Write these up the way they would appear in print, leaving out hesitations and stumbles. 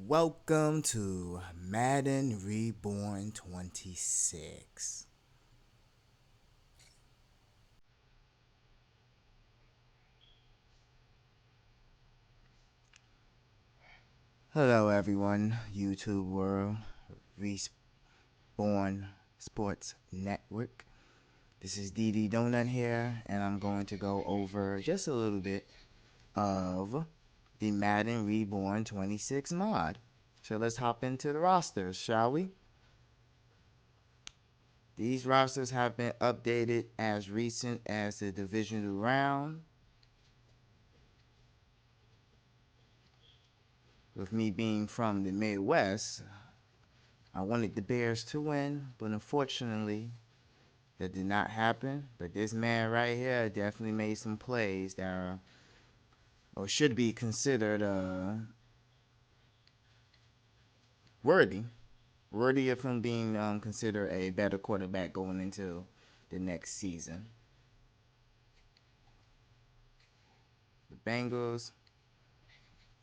welcome to Madden Reborn 26. Hello, everyone, YouTube world, Reborn Sports Network. This is DD Donut here, and I'm going to go over just a little bit of the Madden Reborn 26 mod. So let's hop into the rosters, shall we? These rosters have been updated as recent as the divisional round. With me being from the Midwest, I wanted the Bears to win, but unfortunately, that did not happen. But this man right here definitely made some plays that are, or should be considered worthy. Worthy of him being considered a better quarterback going into the next season. The Bengals,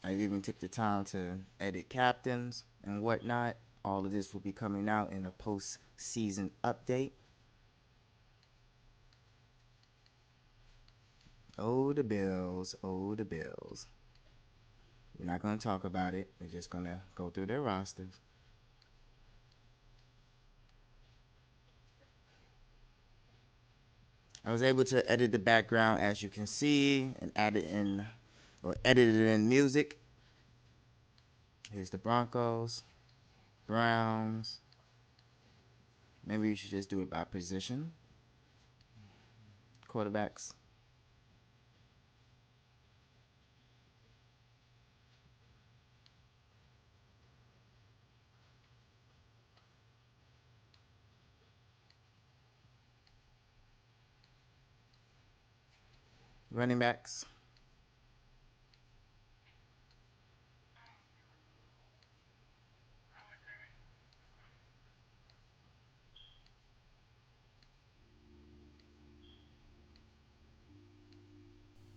I even took the time to edit captains and whatnot. All of this will be coming out in a post-season update. Oh, the Bills. Oh, the Bills. We're not going to talk about it. We're just going to go through their rosters. I was able to edit the background, as you can see, and add it in, or edit it in music. Here's the Broncos, Browns. Maybe you should just do it by position. Quarterbacks. Running backs.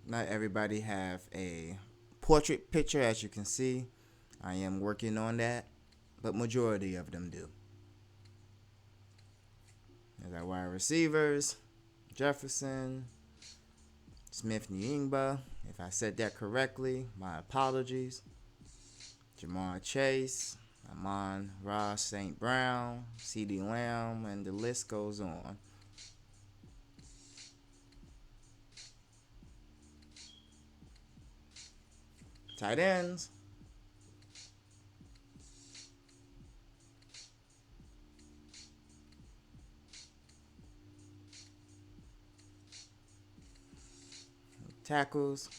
Not everybody have a portrait picture, as you can see. I am working on that, but majority of them do. There's our wide receivers. Jefferson, Smith Nyingba. If I said that correctly, my apologies. Jamar Chase, Amon-Ra St. Brown, CeeDee Lamb, and the list goes on. Tight ends. Tackles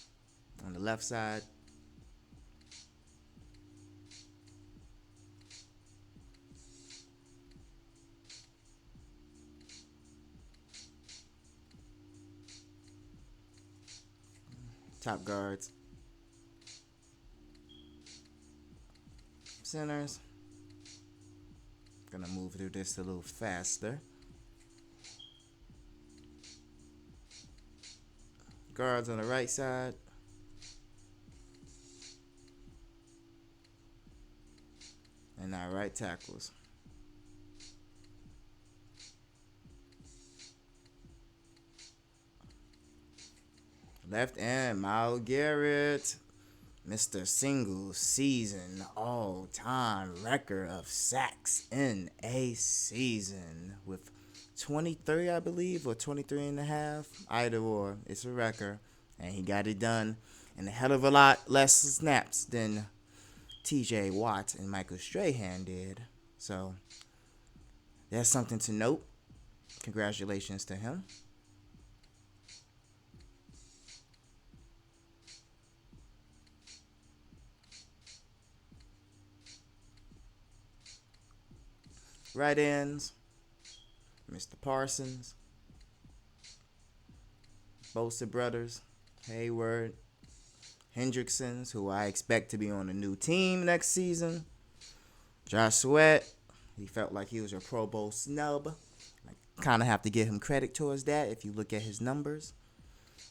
on the left side. Top guards. Centers. Gonna move through this a little faster. Guards on the right side. And our right tackles. Left end, Myles Garrett. Mr. Single season all-time record of sacks in a season with 23, I believe, or 23 and a half. Either or, it's a record. And he got it done in a hell of a lot less snaps than TJ Watt and Michael Strahan did. So that's something to note. Congratulations to him. Right ends, Mr. Parsons, Bosa brothers, Hayward, Hendricksons, who I expect to be on a new team next season. Josh Sweat, he felt like he was a Pro Bowl snub. I kind of have to give him credit towards that if you look at his numbers.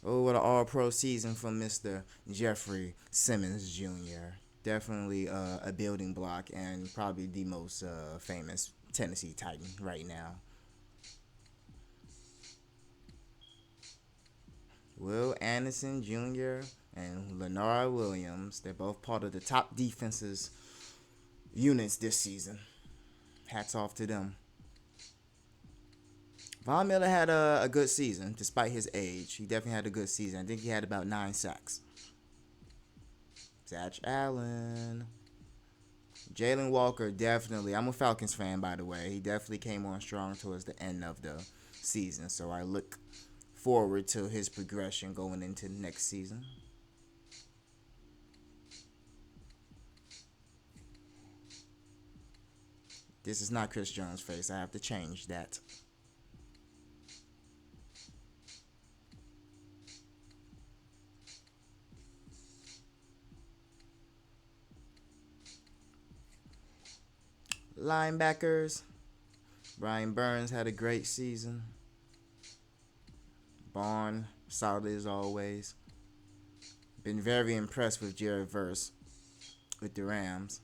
Oh, what an all-pro season from Mr. Jeffrey Simmons Jr. Definitely a building block and probably the most famous Tennessee Titan right now. Will Anderson Jr. and Leonard Williams, they're both part of the top defenses units this season. Hats off to them. Von Miller had a good season despite his age. He definitely had a good season. I think he had about 9 sacks. Zach Allen. Jalen Walker, definitely. I'm a Falcons fan, by the way. He definitely came on strong towards the end of the season. So I look forward to his progression going into next season. This is not Chris Jones' face. I have to change that. Linebackers. Brian Burns had a great season. Barn, solid as always. Been very impressed with Jared Verse with the Rams.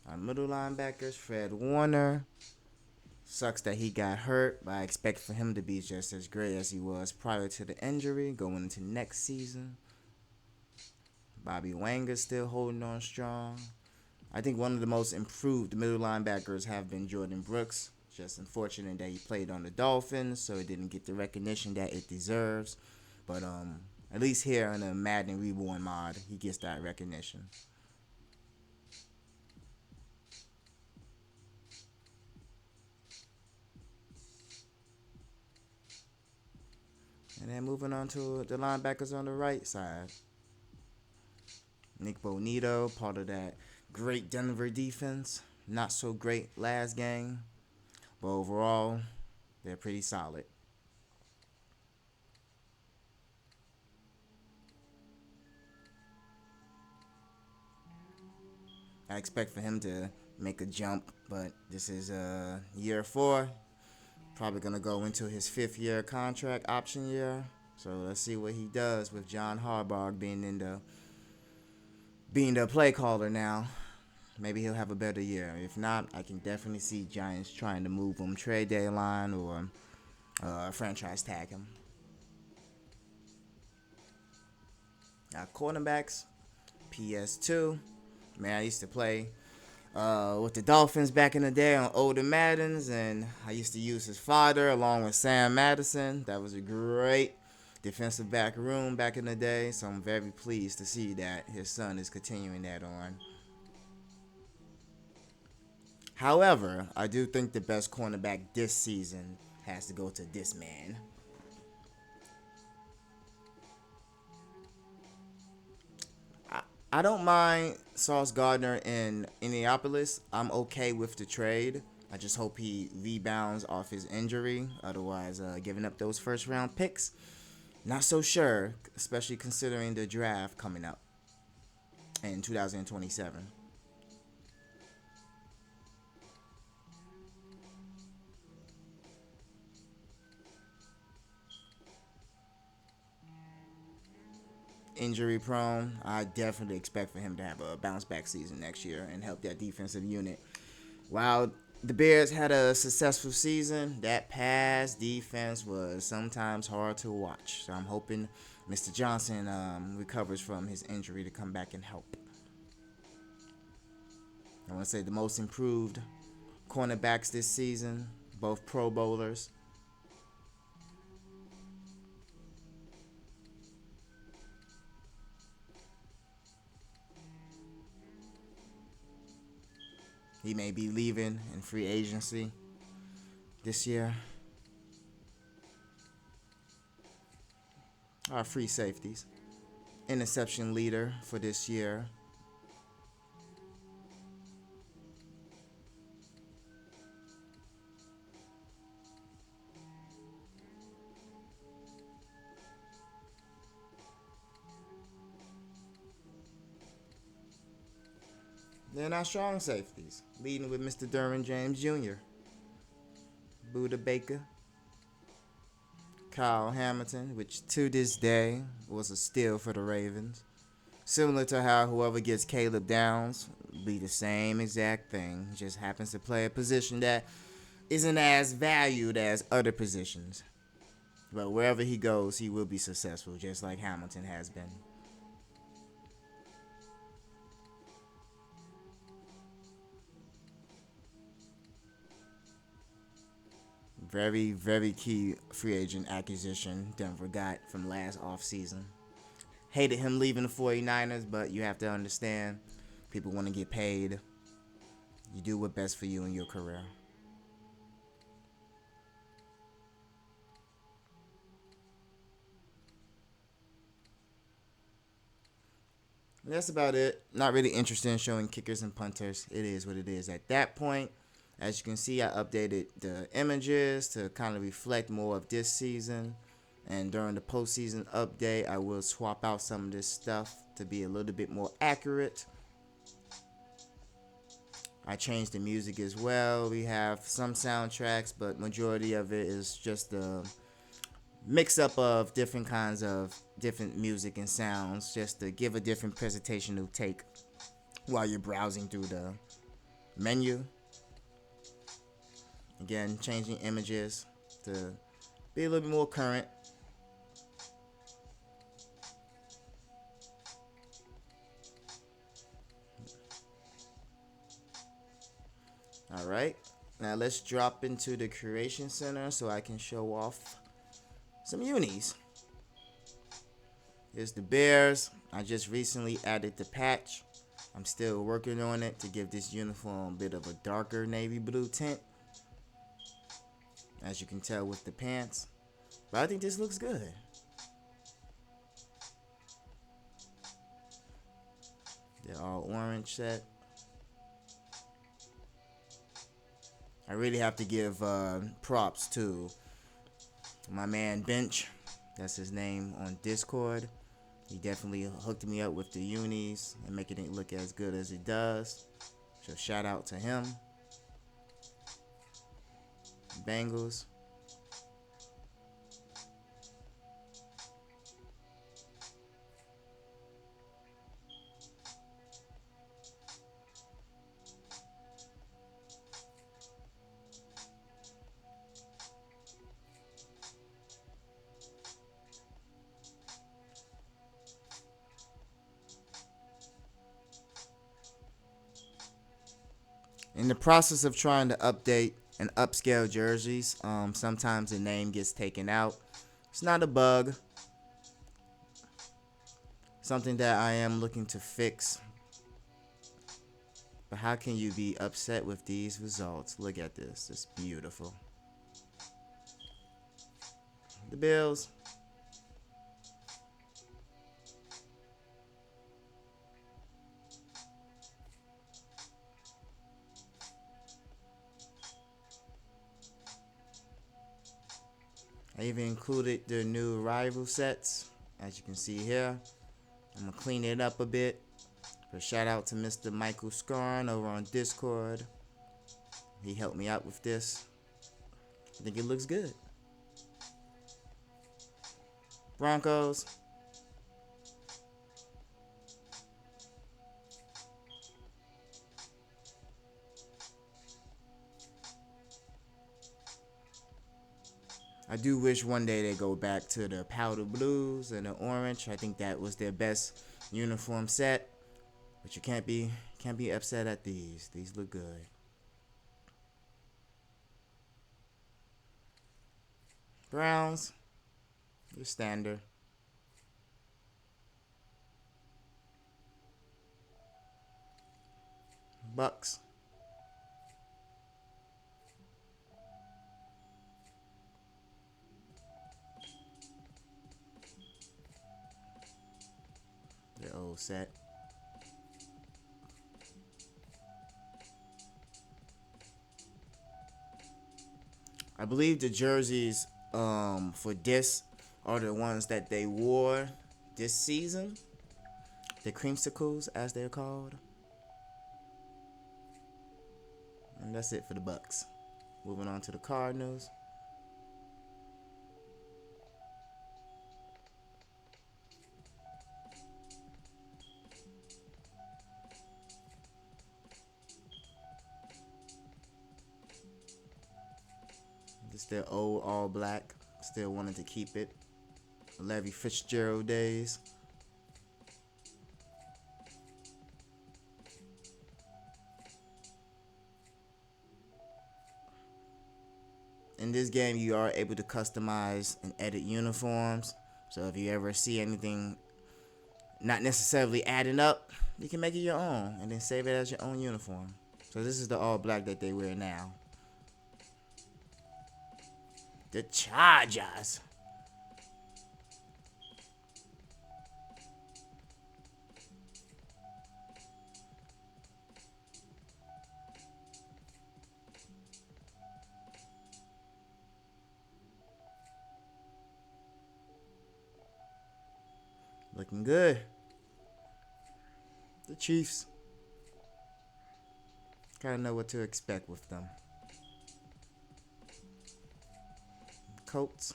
Our middle linebackers, Fred Warner. Sucks that he got hurt, but I expect for him to be just as great as he was prior to the injury going into next season. Bobby Wanger still holding on strong. I think one of the most improved middle linebackers have been Jordan Brooks. Just unfortunate that he played on the Dolphins, so it didn't get the recognition that it deserves. But at least here in the Madden Reborn mod, he gets that recognition. And then moving on to the linebackers on the right side. Nick Bonito, part of that great Denver defense. Not so great last game, but overall, they're pretty solid. I expect for him to make a jump, but this is year 4. Probably going to go into his 5th year contract option year. So let's see what he does with John Harbaugh being the play caller now. Maybe he'll have a better year. If not, I can definitely see Giants trying to move him trade deadline or franchise tag him. Now, cornerbacks, PS2. Man, I used to play with the Dolphins back in the day on older Maddens, and I used to use his father along with Sam Madison. That was a great defensive back room back in the day, so I'm very pleased to see that his son is continuing that on. However, I do think the best cornerback this season has to go to this man. I don't mind Sauce Gardner in Indianapolis. I'm okay with the trade. I just hope he rebounds off his injury. Otherwise, giving up those first round picks, not so sure, especially considering the draft coming up in 2027. Injury prone. I definitely expect for him to have a bounce back season next year and help that defensive unit. While the Bears had a successful season, that pass defense was sometimes hard to watch. So I'm hoping Mr. Johnson recovers from his injury to come back and help. I want to say the most improved cornerbacks this season, both Pro Bowlers. He may be leaving in free agency this year. Our free safeties. Interception leader for this year. Then our strong safeties, leading with Mr. Derwin James Jr., Buda Baker, Kyle Hamilton, which to this day was a steal for the Ravens. Similar to how whoever gets Caleb Downs be the same exact thing. Just happens to play a position that isn't as valued as other positions. But wherever he goes, he will be successful, just like Hamilton has been. Very, very key free agent acquisition Denver got from last offseason. Hated him leaving the 49ers, but you have to understand people want to get paid. You do what's best for you in your career. That's about it. Not really interested in showing kickers and punters. It is what it is at that point. As you can see, I updated the images to kind of reflect more of this season. And during the postseason update, I will swap out some of this stuff to be a little bit more accurate. I changed the music as well. We have some soundtracks, but majority of it is just a mix up of different kinds of different music and sounds just to give a different presentational take while you're browsing through the menu. Again, changing images to be a little bit more current. All right, now let's drop into the Creation Center so I can show off some unis. Here's the Bears. I just recently added the patch. I'm still working on it to give this uniform a bit of a darker navy blue tint, as you can tell with the pants. But I think this looks good. They're all orange set. I really have to give props to my man Bench. That's his name on Discord. He definitely hooked me up with the unis and making it look as good as it does. So shout out to him. Bengals. In the process of trying to update and upscale jerseys, sometimes the name gets taken out. It's not a bug. Something that I am looking to fix. But how can you be upset with these results? Look at this. It's beautiful. The Bills. I even included the new rival sets, as you can see here. I'm going to clean it up a bit. But shout out to Mr. Michael Scarn over on Discord. He helped me out with this. I think it looks good. Broncos. I do wish one day they go back to the powder blues and the orange. I think that was their best uniform set. But you can't be upset at these. These look good. Browns. Your standard. Bucks. Their old set. I believe the jerseys for this are the ones that they wore this season. The creamsicles, as they're called. And that's it for the Bucks. Moving on to the Cardinals. Still old, all black. Still wanted to keep it. Larry Fitzgerald days. In this game, you are able to customize and edit uniforms. So if you ever see anything not necessarily adding up, you can make it your own and then save it as your own uniform. So this is the all black that they wear now. The Chargers. Looking good. The Chiefs. Gotta know what to expect with them. Colts.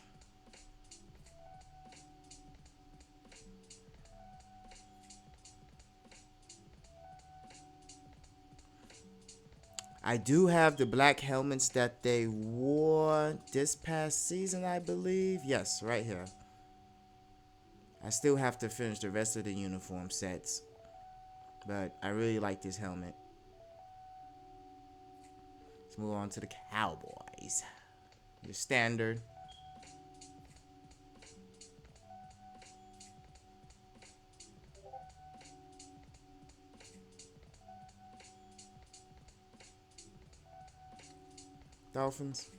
I do have the black helmets that they wore this past season, I believe. Yes, right here. I still have to finish the rest of the uniform sets, but I really like this helmet. Let's move on to the Cowboys. Your standard. Dolphins.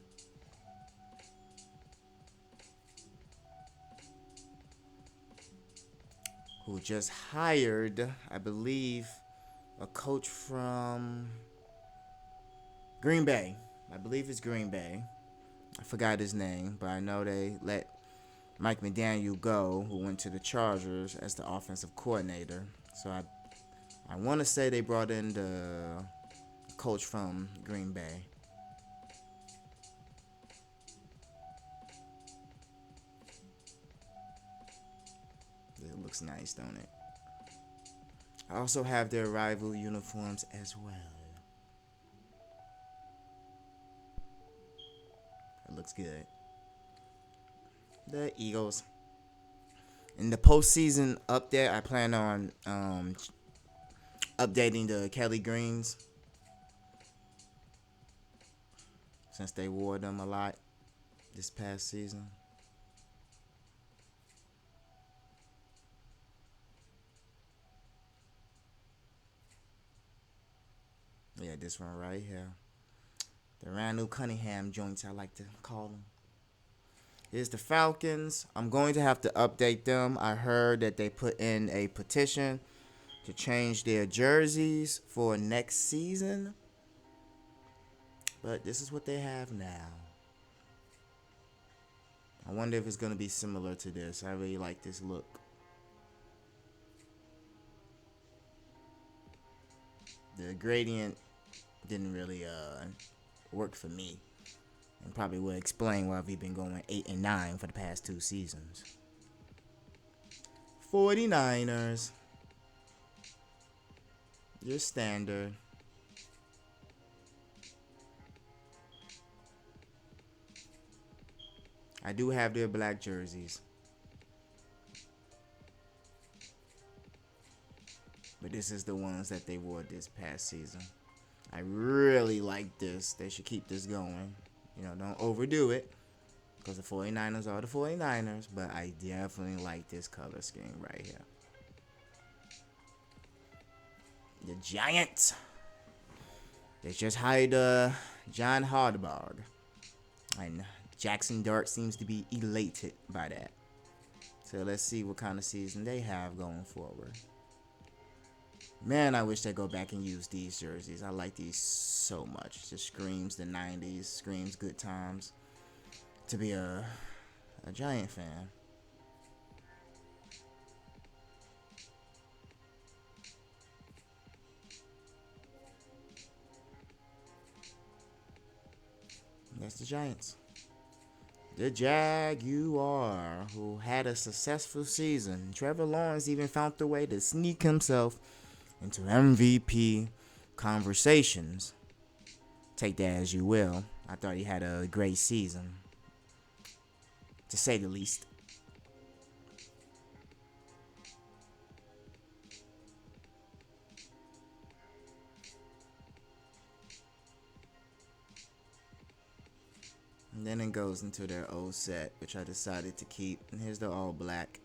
Who just hired, I believe, a coach from Green Bay. I believe it's Green Bay. I forgot his name, but I know they let Mike McDaniel go, who went to the Chargers as the offensive coordinator. So I want to say they brought in the coach from Green Bay. It looks nice, don't it? I also have their rival uniforms as well. It looks good. The Eagles. In the postseason update, I plan on updating the Kelly Greens, since they wore them a lot this past season. Yeah, this one right here. The Randall Cunningham joints, I like to call them. Here's the Falcons. I'm going to have to update them. I heard that they put in a petition to change their jerseys for next season. But this is what they have now. I wonder if it's going to be similar to this. I really like this look. The gradient didn't really work for me, and probably will explain why we've been going 8-9 for the past 2 seasons. 49ers. Your standard. I do have their black jerseys, but this is the ones that they wore this past season. I really like this. They should keep this going. You know, don't overdo it, because the 49ers are the 49ers, but I definitely like this color scheme right here. The Giants. They just hired John Harbaugh, and Jackson Dart seems to be elated by that. So let's see what kind of season they have going forward. Man, I wish they go back and use these jerseys. I like these so much. It just screams the 90s, screams good times to be a Giant fan. That's the Giants. The Jaguar, who had a successful season. Trevor Lawrence even found a way to sneak himself into MVP conversations. Take that as you will. I thought he had a great season. to say the least. And then it goes into their old set, which I decided to keep. And here's the all black.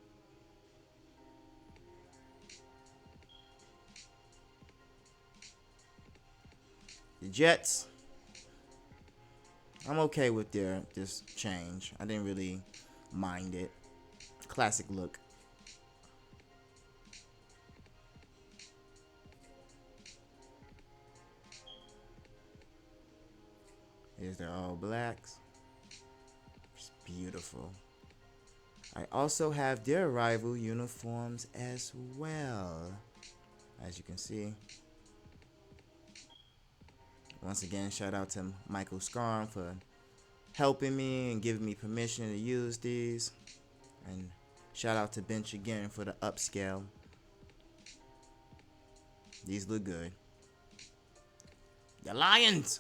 The Jets, I'm okay with this change. I didn't really mind it. Classic look. Here's their all blacks. It's beautiful. I also have their rival uniforms as well, as you can see. Once again, shout out to Michael Scarn for helping me and giving me permission to use these. And shout out to Bench again for the upscale. These look good. The Lions!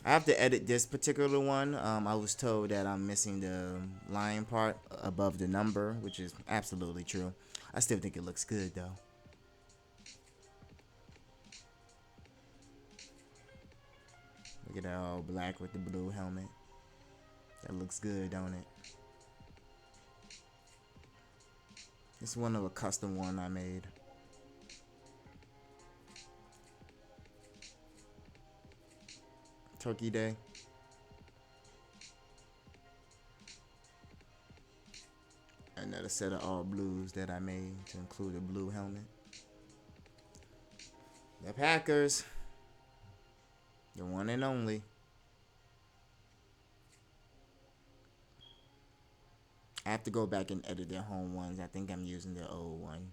I have to edit this particular one. I was told that I'm missing the lion part above the number, which is absolutely true. I still think it looks good though. Look at that all black with the blue helmet. That looks good, don't it? This is one of a custom one I made. Turkey Day. Another set of all blues that I made to include a blue helmet. The Packers. The one and only. I have to go back and edit their home ones. I think I'm using their old one.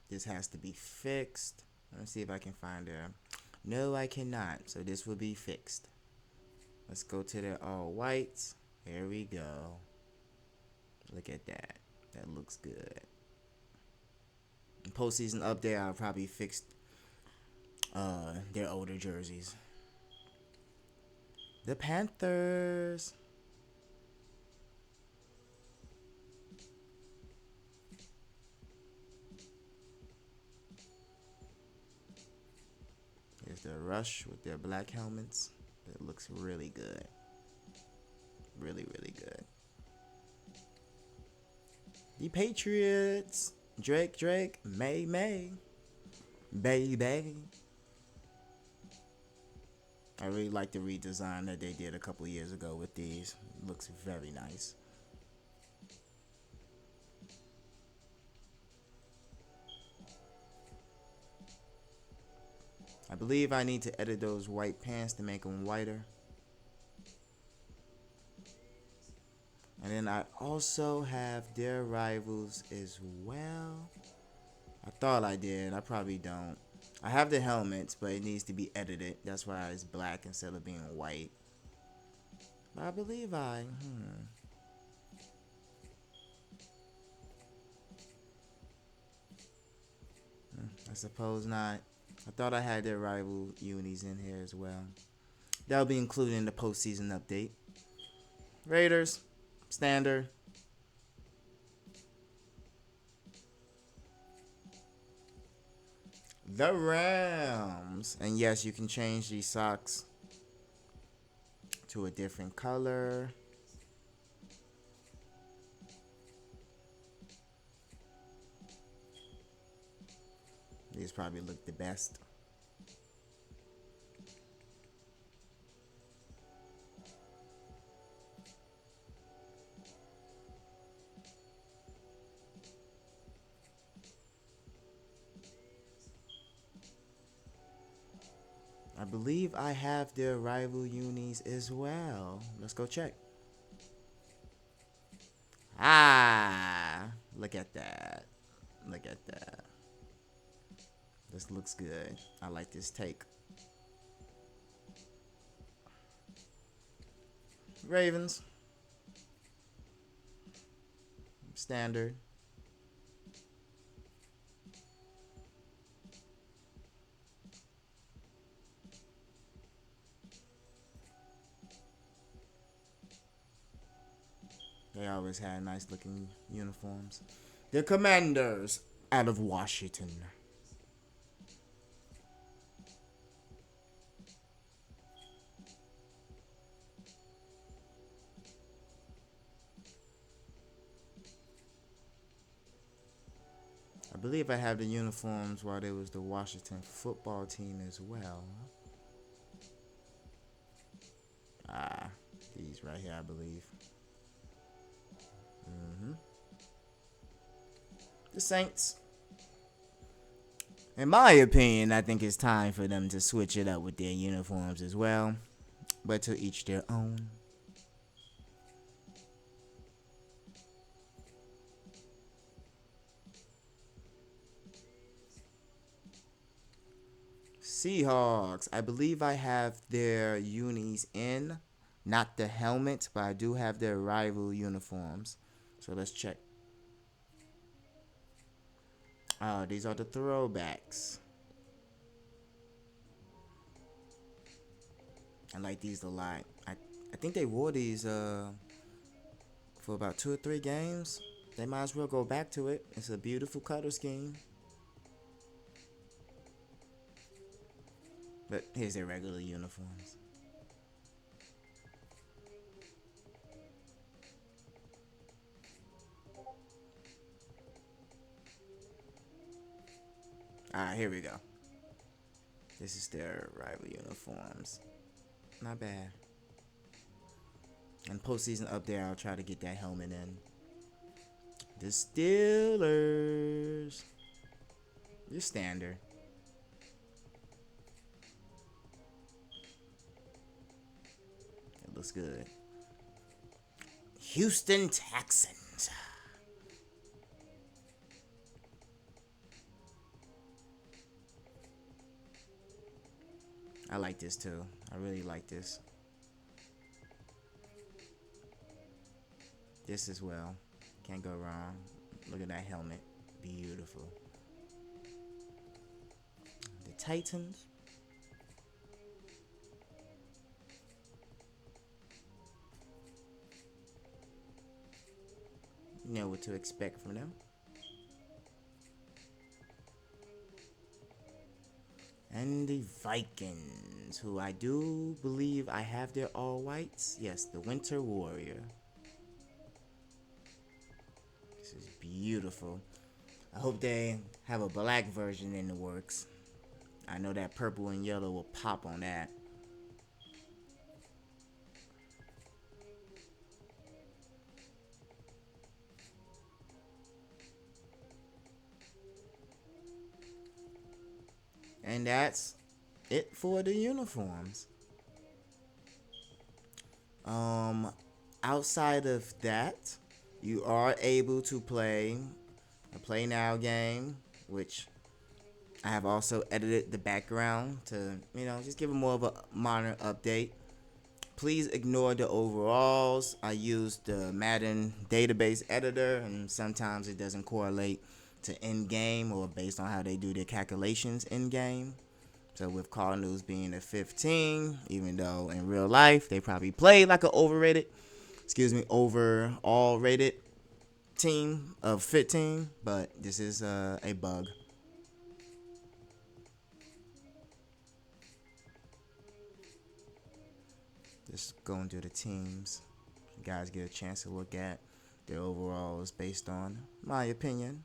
This has to be fixed. Let's see if I can find it. No, I cannot. So this will be fixed. Let's go to the all whites. Here we go. Look at that. That looks good. In postseason update, I'll probably fix their older jerseys. The Panthers. Here's the Rush with their black helmets. That looks really good. Really, really good. The Patriots. Drake, May, baby. I really like the redesign that they did a couple years ago with these. Looks very nice. I believe I need to edit those white pants to make them whiter. And then I also have their rivals as well. I thought I did. I probably don't. I have the helmets, but it needs to be edited. That's why it's black instead of being white. But I believe I suppose not. I thought I had their rival unis in here as well. That'll be included in the postseason update. Raiders, standard. The Rams. And yes, you can change these socks to a different color. These probably look the best. I believe I have their rival unis as well. Let's go check. Ah, look at that. Look at that. This looks good. I like this take. Ravens. Standard. They always had nice looking uniforms. The Commanders out of Washington. I believe I have the uniforms while there was the Washington football team as well. Ah, these right here, I believe. The Saints. In my opinion, I think it's time for them to switch it up with their uniforms as well. But to each their own. Seahawks. I believe I have their unis in. Not the helmet, but I do have their rival uniforms. So let's check. Oh, these are the throwbacks. I like these a lot. I think they wore these for about 2 or 3 games. They might as well go back to it. It's a beautiful color scheme. But here's their regular uniforms. Alright, here we go. This is their rival uniforms. Not bad. And postseason up there, I'll try to get that helmet in. The Steelers. Your standard. It looks good. Houston Texans. I like this too. I really like this. This as well. Can't go wrong. Look at that helmet. Beautiful. The Titans. You know what to expect from them. And the Vikings, who I do believe I have their all whites. Yes, the Winter Warrior. This is beautiful. I hope they have a black version in the works. I know that purple and yellow will pop on that. And that's it for the uniforms. Outside of that, you are able to play a Play Now game, which I have also edited the background to, just give it more of a modern update. Please ignore the overalls. I use the Madden database editor, and sometimes it doesn't correlate to in-game or based on how they do their calculations in-game. So with Cardinals being a 15, even though in real life they probably play like an overall rated team of 15, but this is a bug. Just going through the teams. You guys get a chance to look at their overalls based on my opinion.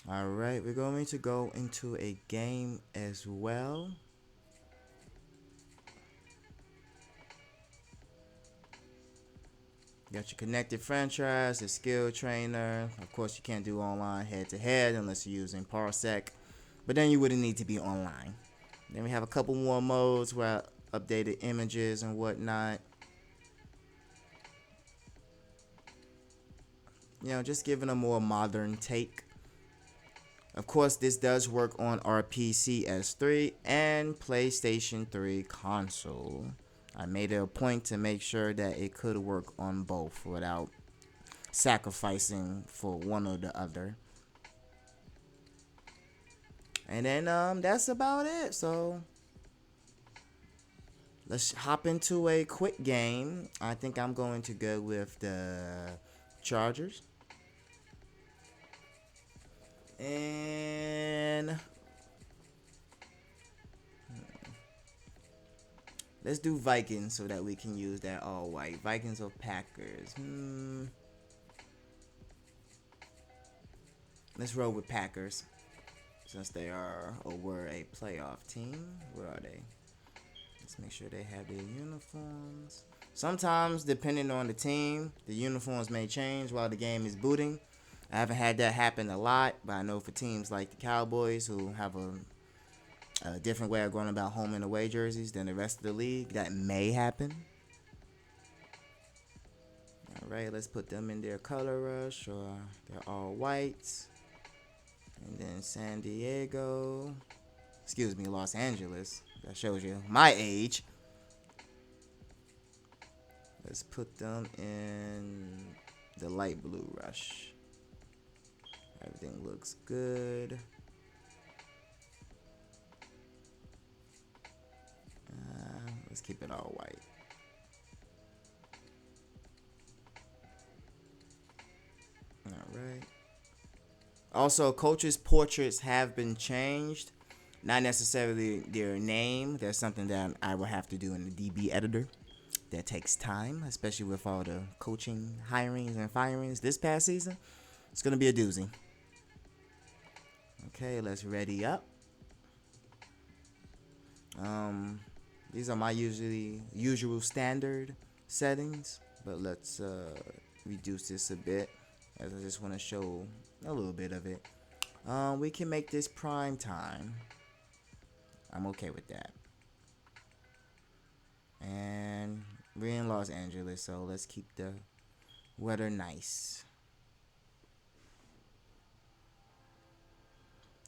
Alright, we're going to go into a game as well. You got your connected franchise, the skill trainer. Of course, you can't do online head-to-head unless you're using Parsec. But then you wouldn't need to be online. Then we have a couple more modes where I updated images and whatnot. Just giving a more modern take Of course, this does work on RPCS3 and PlayStation 3 console. I made it a point to make sure that it could work on both without sacrificing for one or the other. And then that's about it. So let's hop into a quick game. I think I'm going to go with the Chargers. And let's do Vikings so that we can use that all white. Vikings or Packers? Let's roll with Packers since they are or were a playoff team. Where are they? Let's make sure they have their uniforms. Sometimes, depending on the team, the uniforms may change while the game is booting. I haven't had that happen a lot, but I know for teams like the Cowboys who have a different way of going about home and away jerseys than the rest of the league, that may happen. All right, let's put them in their color rush or they're all whites. And then San Diego, excuse me, Los Angeles. That shows you my age. Let's put them in the light blue rush. Everything looks good. Let's keep it all white. All right. Also, coaches' portraits have been changed. Not necessarily their name. There's something that I will have to do in the DB editor. That takes time, especially with all the coaching hirings and firings this past season. It's going to be a doozy. Okay, let's ready up. These are my usual standard settings, but let's reduce this a bit as I just want to show a little bit of it. We can make this prime time. I'm okay with that. And we're in Los Angeles, so let's keep the weather nice.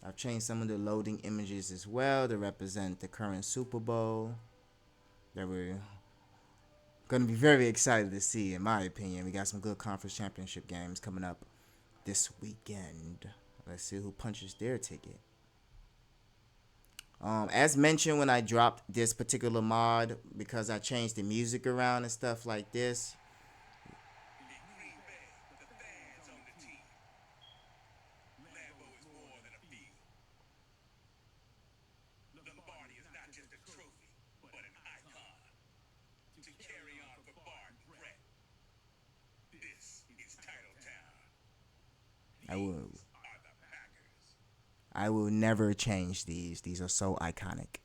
I've changed some of the loading images as well to represent the current Super Bowl that we're going to be very excited to see, in my opinion. We got some good conference championship games coming up this weekend. Let's see who punches their ticket. As mentioned when I dropped this particular mod, because I changed the music around and stuff like this, I will never change these. These are so iconic.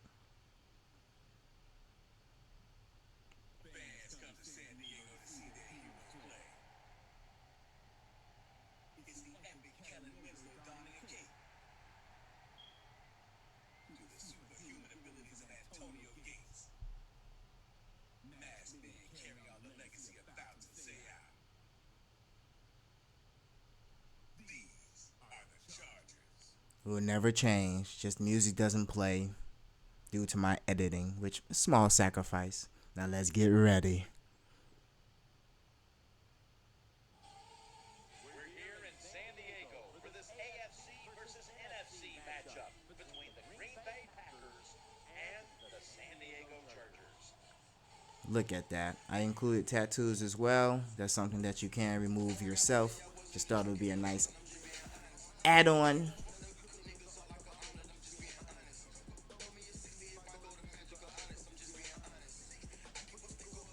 It will never change. Just music doesn't play due to my editing, which is a small sacrifice. Now let's get ready. We're here in San Diego for this AFC versus NFC matchup between the Green Bay Packers and the San Diego Chargers. Look at that. I included tattoos as well. That's something that you can remove yourself. Just thought it would be a nice add-on.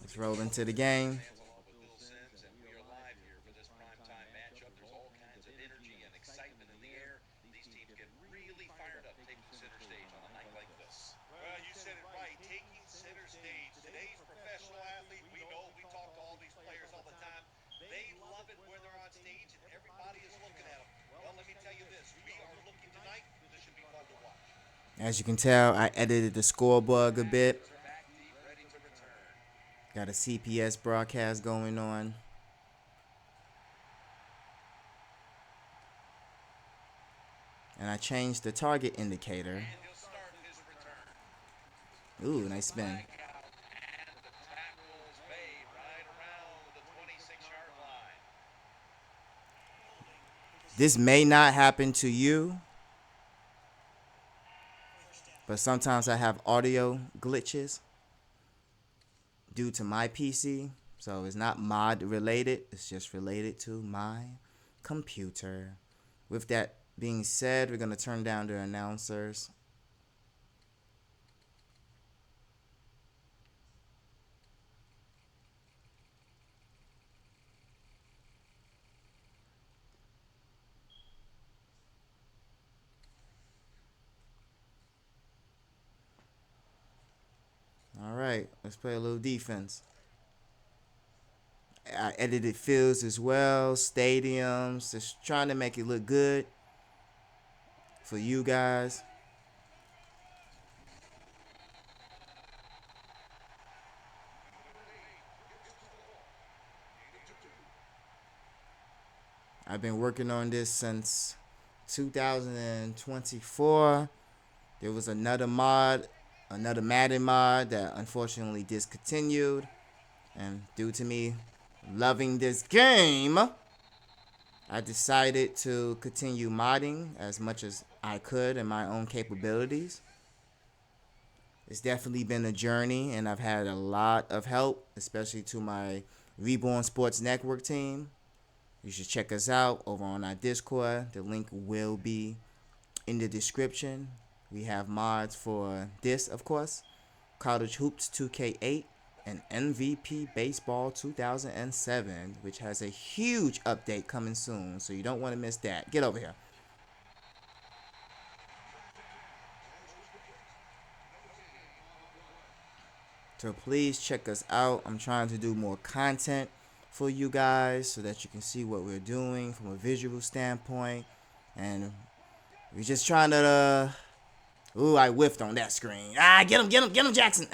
Let's roll into the game. Well, you said it right, taking center stage. Today's professional athlete, we know we talk to all these players all the time. They love it when they're on stage and everybody is looking at them. Well, let me tell you this, we are looking tonight. This should be fun to watch. As you can tell, I edited the scoreboard a bit. Got a CPS broadcast going on. And I changed the target indicator. And he'll start his return. Ooh, nice spin. Flag out. And the tackle's made right around the 26-yard line. This may not happen to you, but sometimes I have audio glitches due to my PC. So it's not mod related, it's just related to my computer. With that being said, we're going to turn down the announcers. All right, let's play a little defense. I edited fields as well, stadiums, just trying to make it look good for you guys. I've been working on this since 2024. There was another Madden mod that unfortunately discontinued. And due to me loving this game, I decided to continue modding as much as I could in my own capabilities. It's definitely been a journey, and I've had a lot of help, especially to my Reborn Sports Network team. You should check us out over on our Discord. The link will be in the description. We have mods for this, of course, College Hoops 2K8, and MVP Baseball 2007, which has a huge update coming soon, so you don't want to miss that. Get over here. So please check us out. I'm trying to do more content for you guys so that you can see what we're doing from a visual standpoint. And we're just trying to... ooh, I whiffed on that screen. Get him, Jackson.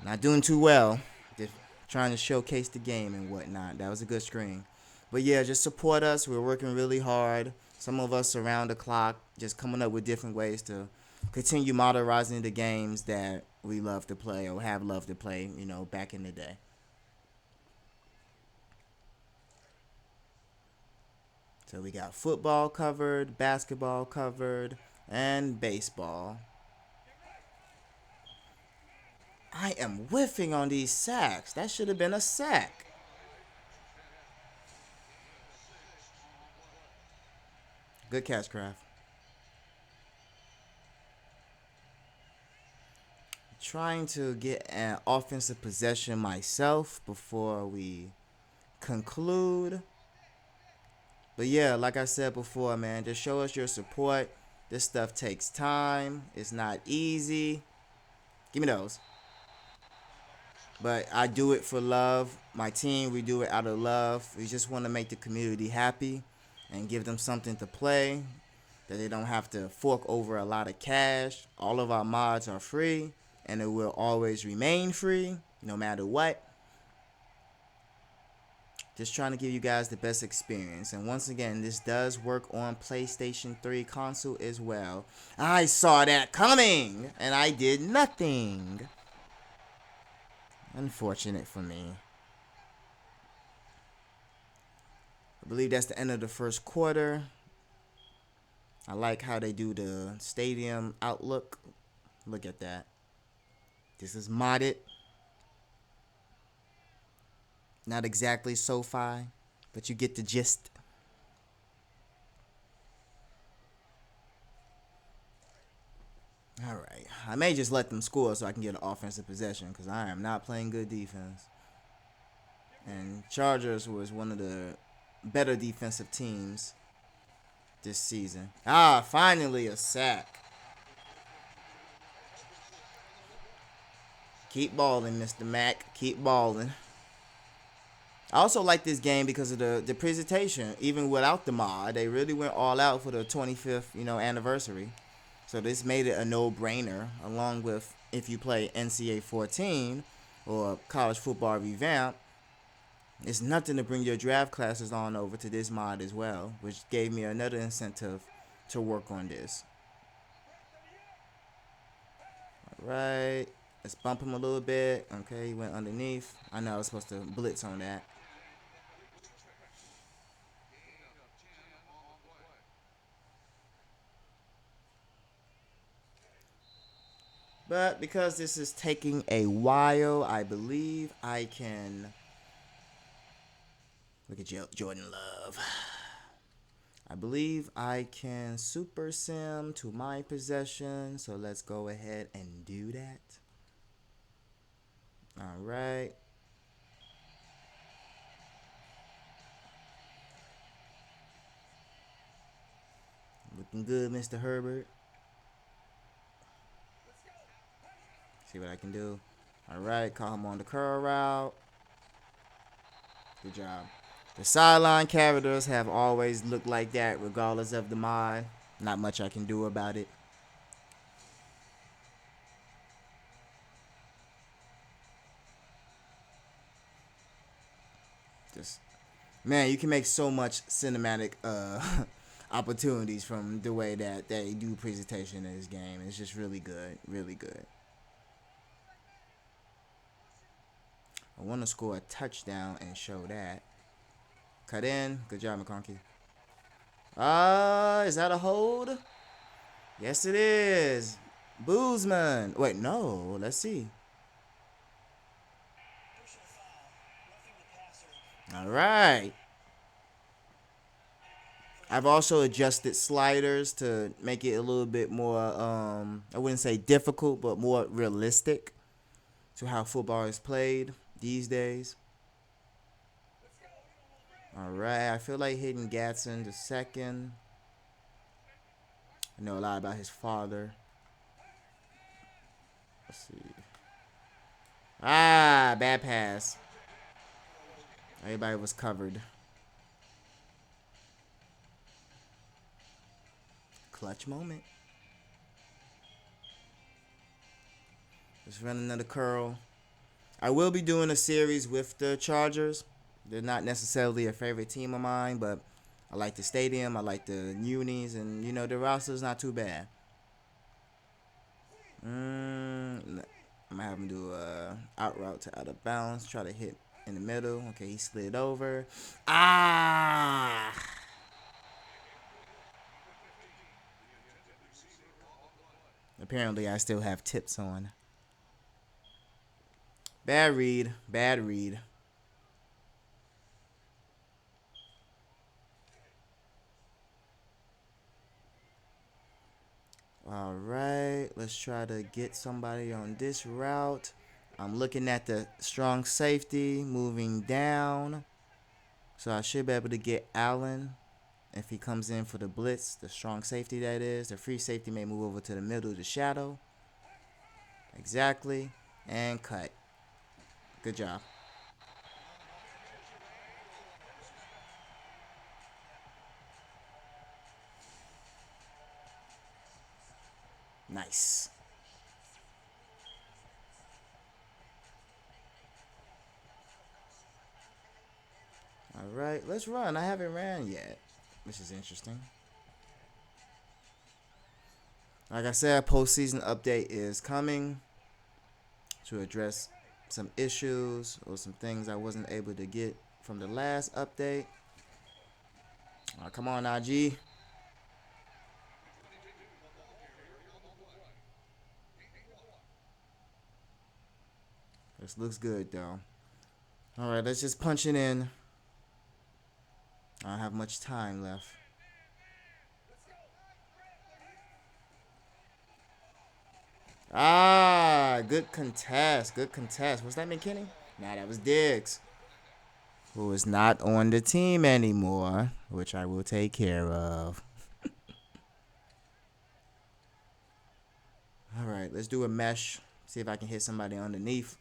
Not doing too well. Just trying to showcase the game and whatnot. That was a good screen. But yeah, just support us. We're working really hard. Some of us around the clock, just coming up with different ways to continue modernizing the games that we love to play or have loved to play, back in the day. So we got football covered, basketball covered, and baseball. I am whiffing on these sacks. That should have been a sack. Good catch, Kraft. Trying to get an offensive possession myself before we conclude. But yeah, like I said before, man, just show us your support. This stuff takes time. It's not easy. Give me those. But I do it for love. My team, we do it out of love. We just want to make the community happy and give them something to play that they don't have to fork over a lot of cash. All of our mods are free, and it will always remain free no matter what. Just trying to give you guys the best experience. And once again, this does work on PlayStation 3 console as well. I saw that coming, and I did nothing. Unfortunate for me. I believe that's the end of the first quarter. I like how they do the stadium outlook. Look at that. This is modded. Not exactly SoFi, but you get the gist. All right. I may just let them score so I can get an offensive possession because I am not playing good defense. And Chargers was one of the better defensive teams this season. Finally a sack. Keep balling, Mr. Mack. Keep balling. I also like this game because of the presentation. Even without the mod, they really went all out for the 25th, anniversary. So this made it a no-brainer, along with if you play NCAA 14 or college football revamp. It's nothing to bring your draft classes on over to this mod as well, which gave me another incentive to work on this. All right. Let's bump him a little bit. Okay, he went underneath. I know I was supposed to blitz on that. But because this is taking a while, I believe I can. Look at Jordan Love. I believe I can super sim to my possession. So let's go ahead and do that. All right. Looking good, Mr. Herbert. See what I can do. All right. Call him on the curl route. Good job. The sideline characters have always looked like that regardless of the mod. Not much I can do about it. Just man, you can make so much cinematic opportunities from the way that they do presentation in this game. It's just really good, really good. I want to score a touchdown and show that. Cut in. Good job, McConkey. Is that a hold? Yes, it is. Boozman. Wait, no. Let's see. All right. I've also adjusted sliders to make it a little bit more, I wouldn't say difficult, but more realistic to how football is played these days. All right. I feel like hitting Gatson the second. I know a lot about his father. Let's see. Bad pass. Everybody was covered. Clutch moment. Let's run another curl. I will be doing a series with the Chargers. They're not necessarily a favorite team of mine, but I like the stadium. I like the unis, and you know the roster's not too bad. I'm gonna have him do a out route to out of bounds. Try to hit in the middle. Okay, he slid over. Ah! Apparently, I still have tips on. Bad read. Bad read. All right, let's try to get somebody on this route. I'm looking at the strong safety moving down. So I should be able to get Allen if he comes in for the blitz, the strong safety that is. The free safety may move over to the middle of the shadow. Exactly. And cut. Good job. Nice. All right, let's run. I haven't ran yet, which is interesting. Like I said, postseason update is coming to address some issues or some things I wasn't able to get from the last update. Come on, IG. This looks good, though. All right, let's just punch it in. I don't have much time left. Good contest. Good contest. Was that McKinney? Nah, that was Diggs, who is not on the team anymore, which I will take care of. All right, let's do a mesh. See if I can hit somebody underneath.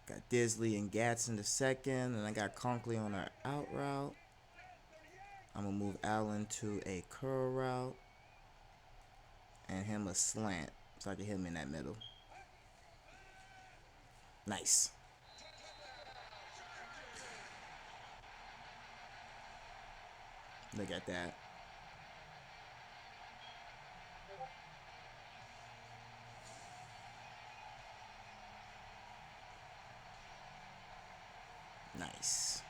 Got Disley and Gatson the second, and I got Conklin on our out route. I'm going to move Allen to a curl route and him a slant so I can hit him in that middle. Nice. Look at that. Nice.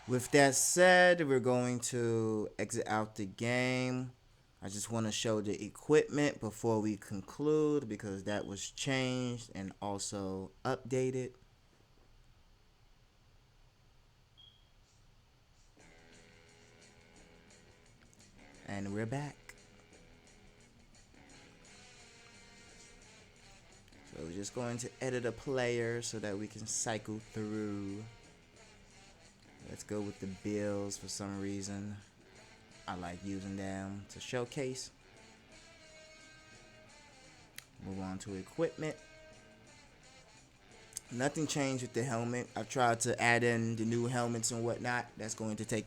With that said, we're going to exit out the game. I just want to show the equipment before we conclude because that was changed and also updated. And we're back. So we're just going to edit a player so that we can cycle through. Let's go with the Bills for some reason. I like using them to showcase. Move on to equipment. Nothing changed with the helmet. I've tried to add in the new helmets and whatnot. That's going to take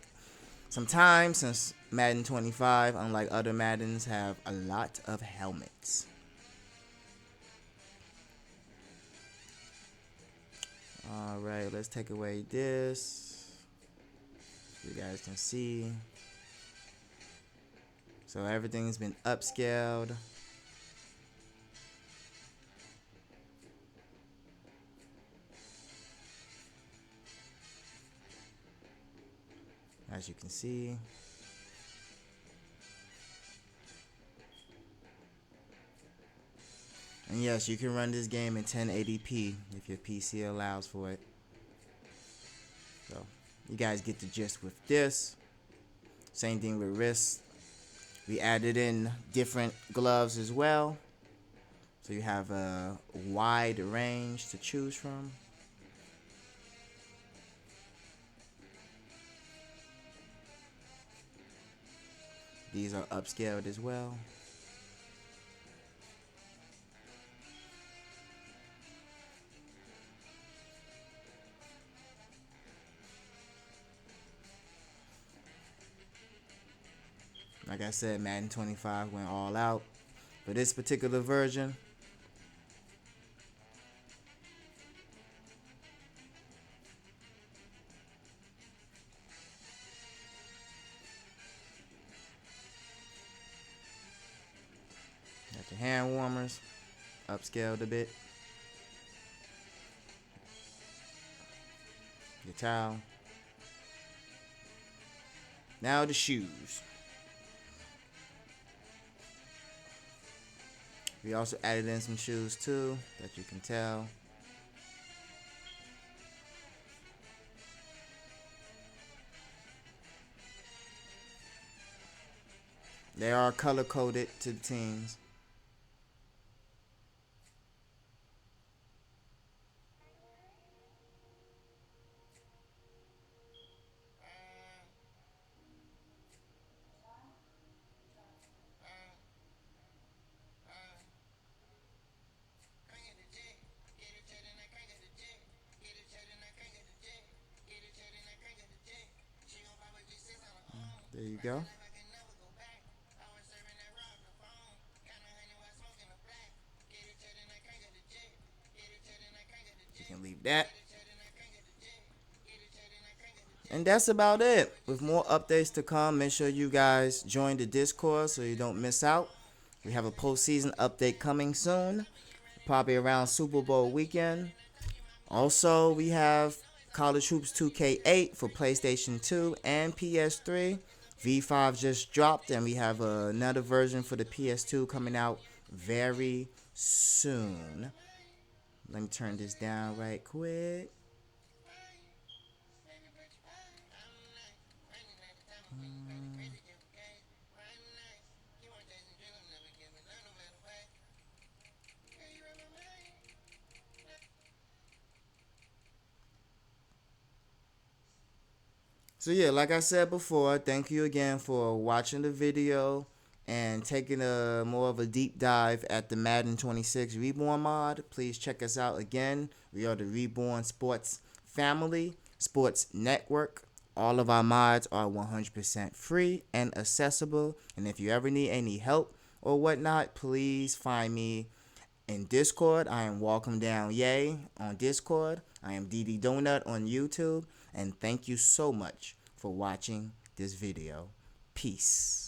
some time since Madden 25, unlike other Maddens, have a lot of helmets. Alright, let's take away this. So you guys can see. So everything's been upscaled. As you can see. And yes, you can run this game in 1080p if your PC allows for it. So you guys get the gist with this. Same thing with wrists. We added in different gloves as well. So you have a wide range to choose from. These are upscaled as well. Like I said, Madden 25 went all out. For this particular version, got your hand warmers, upscaled a bit. Your towel. Now the shoes. We also added in some shoes too, that you can tell. They are color coded to the teams. There you go. You can leave that. And that's about it. With more updates to come, make sure you guys join the Discord so you don't miss out. We have a postseason update coming soon, probably around Super Bowl weekend. Also, we have College Hoops 2K8 for PlayStation 2 and PS3. V5 just dropped, and we have another version for the PS2 coming out very soon. Let me turn this down right quick. So yeah, like I said before, thank you again for watching the video and taking a more of a deep dive at the Madden 26 Reborn mod. Please check us out again. We are the Reborn Sports Family, Sports Network. All of our mods are 100% free and accessible. And if you ever need any help or whatnot, please find me In Discord, I am Welcome Down Yay on Discord. I am DD Donut on YouTube. And thank you so much for watching this video. Peace.